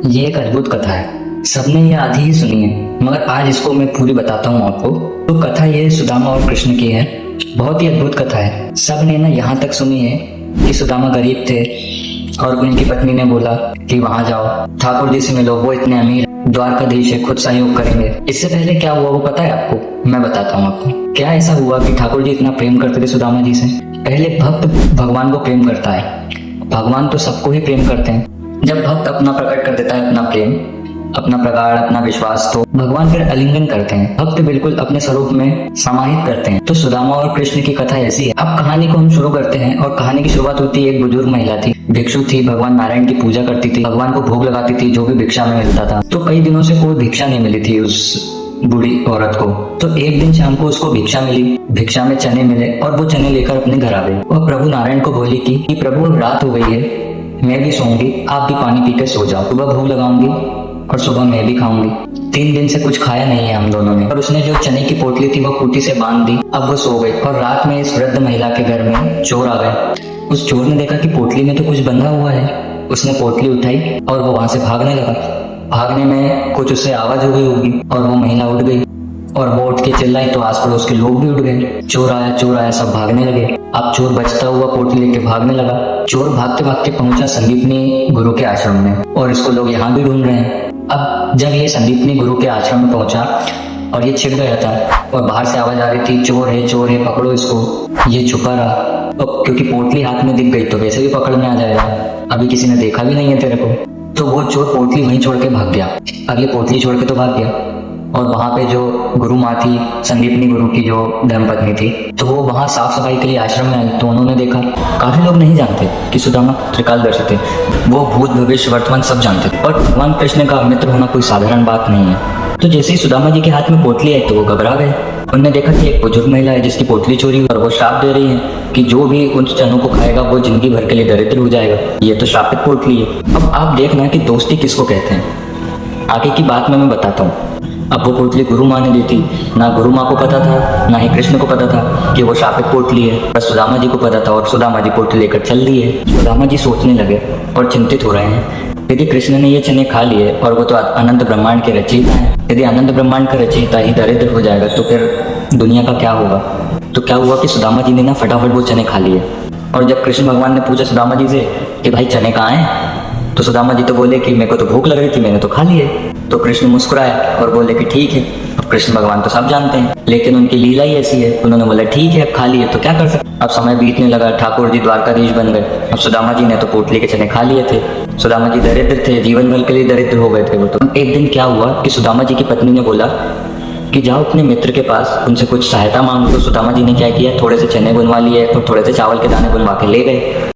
ये एक अद्भुत कथा है। सबने ये आधी ही सुनी है, मगर आज इसको मैं पूरी बताता हूँ आपको। तो कथा ये सुदामा और कृष्ण की है। बहुत ही अद्भुत कथा है। सबने ना यहाँ तक सुनी है कि सुदामा गरीब थे और उनकी पत्नी ने बोला कि वहां जाओ, ठाकुर जी से मिलो, वो इतने अमीर, द्वारकाधीश है, खुद सहयोग करेंगे। इससे पहले क्या हुआ वो पता है आपको? मैं बताता हूँ आपको। क्या ऐसा हुआ कि ठाकुर जी इतना प्रेम करते थे सुदामा जी से। पहले भक्त भगवान को प्रेम करता है। भगवान तो सबको ही प्रेम करते हैं। जब भक्त अपना प्रकट कर देता है अपना प्रेम, अपना प्रगाढ़, अपना विश्वास, तो भगवान फिर आलिंगन करते हैं। भक्त बिल्कुल अपने स्वरूप में समाहित करते हैं। तो सुदामा और कृष्ण की कथा ऐसी है। अब कहानी को हम शुरू करते हैं और कहानी की शुरुआत होती है। एक बुजुर्ग महिला थी, भिक्षु थी, भगवान नारायण की पूजा करती थी, भगवान को भोग लगाती थी जो भी भिक्षा में मिलता था। तो कई दिनों से कोई भिक्षा नहीं मिली थी उस बूढ़ी औरत को। तो एक दिन शाम को उसको भिक्षा मिली। भिक्षा में चने मिले और वो चने लेकर अपने घर आ गई और प्रभु नारायण को बोली कि प्रभु अब रात हो गई है, मैं भी सोऊंगी, आप भी पानी पी के सो जाओ, सुबह भोग लगाऊंगी और सुबह मैं भी खाऊंगी। 3 दिन से कुछ खाया नहीं है हम दोनों ने। और उसने जो चने की पोटली थी वो खूंटी से बांध दी। अब वो सो गई और रात में इस वृद्ध महिला के घर में चोर आ गए। उस चोर ने देखा कि पोटली में तो कुछ बंधा हुआ है। उसने पोटली उठाई और वो वहां से भागने लगा। भागने में कुछ उससे आवाज हो गई होगी और वो महिला उठ गई और वो उठ के चिल्लाई तो आस पड़ोस के लोग भी उठ गए। चोर आया, सब भागने लगे। अब चोर बचता हुआ पोटली लेके भागने लगा। चोर भागते भागते पहुंचा संदीपनी गुरु के आश्रम में और इसको लोग यहाँ भी ढूंढ रहे हैं। अब जब ये संदीपनी गुरु के आश्रम में पहुंचा और ये छिप गया था और बाहर से आवाज आ रही थी, चोर है, पकड़ो इसको। ये छुपा रहा और क्योंकि पोटली हाथ में दिख गई तो वैसे भी पकड़ में आ जाएगा। अभी किसी ने देखा भी नहीं है तेरे को। तो वो चोर पोटली वहीं छोड़ के भाग गया। अब ये पोटली छोड़ के तो भाग गया और वहां पे जो गुरु माँ थी, संदीपनी गुरु की जो धर्मपत्नी थी, तो वो वहां साफ सफाई के लिए आश्रम में आई। तो उन्होंने देखा, काफी लोग नहीं जानते कि सुदामा त्रिकालदर्शी थे। वो भूत भविष्य वर्तमान सब जानते थे और भगवान कृष्ण का मित्र होना कोई साधारण बात नहीं है। तो जैसे ही सुदामा जी के हाथ में पोटली आई तो वो घबरा गए। उन्होंने देखा कि एक बुजुर्ग महिला है जिसकी पोटली चोरी हुई और वो श्राप दे रही है कि जो भी उन चनों को खाएगा वो जिंदगी भर के लिए दरिद्र हो जाएगा। ये तो श्रापित पोटली है। अब आप देखना कि दोस्ती किसको कहते हैं। आगे की बात मैं बताता हूँ। अब वो पोटली गुरु माँ ने दी थी। ना गुरु माँ को पता था, ना ही कृष्ण को पता था कि वो शापित पोटली है। बस सुदामा जी को पता था और सुदामा जी पोटली लेकर चल दिए। सुदामा जी सोचने लगे और चिंतित हो रहे हैं। यदि कृष्ण ने ये चने खा लिए और वो तो अनंत ब्रह्मांड के रचयिता है, यदि अनंत ब्रह्मांड का रचयिता ही दरिद्र हो जाएगा तो फिर दुनिया का क्या होगा। तो क्या हुआ कि सुदामा जी ने ना फटाफट वो चने खा लिए। और जब कृष्ण भगवान ने पूछा सुदामा जी से कि भाई चने कहाँ हैं, तो सुदामा जी तो बोले कि मेरे को तो भूख लग रही थी, मैंने तो खा लिए। तो कृष्ण मुस्कुराए और बोले कि ठीक है। अब कृष्ण भगवान तो सब जानते हैं लेकिन उनकी लीला ही ऐसी है। उन्होंने बोला ठीक है, अब खा लिए तो क्या कर सकते। अब समय बीतने लगा, ठाकुर जी द्वारकाधीश बन गए। अब सुदामा जी ने तो पोटली के चने खा लिए थे। सुदामा जी दरिद्र थे, जीवन भर के लिए दरिद्र हो गए थे वो तो। एक दिन क्या हुआ कि सुदामा जी की पत्नी ने बोला कि जाओ अपने मित्र के पास, उनसे कुछ सहायता मांगो। तो सुदामा जी ने क्या किया, थोड़े से चने बुनवा लिए और थोड़े से चावल के दाने बुनवा के ले गए।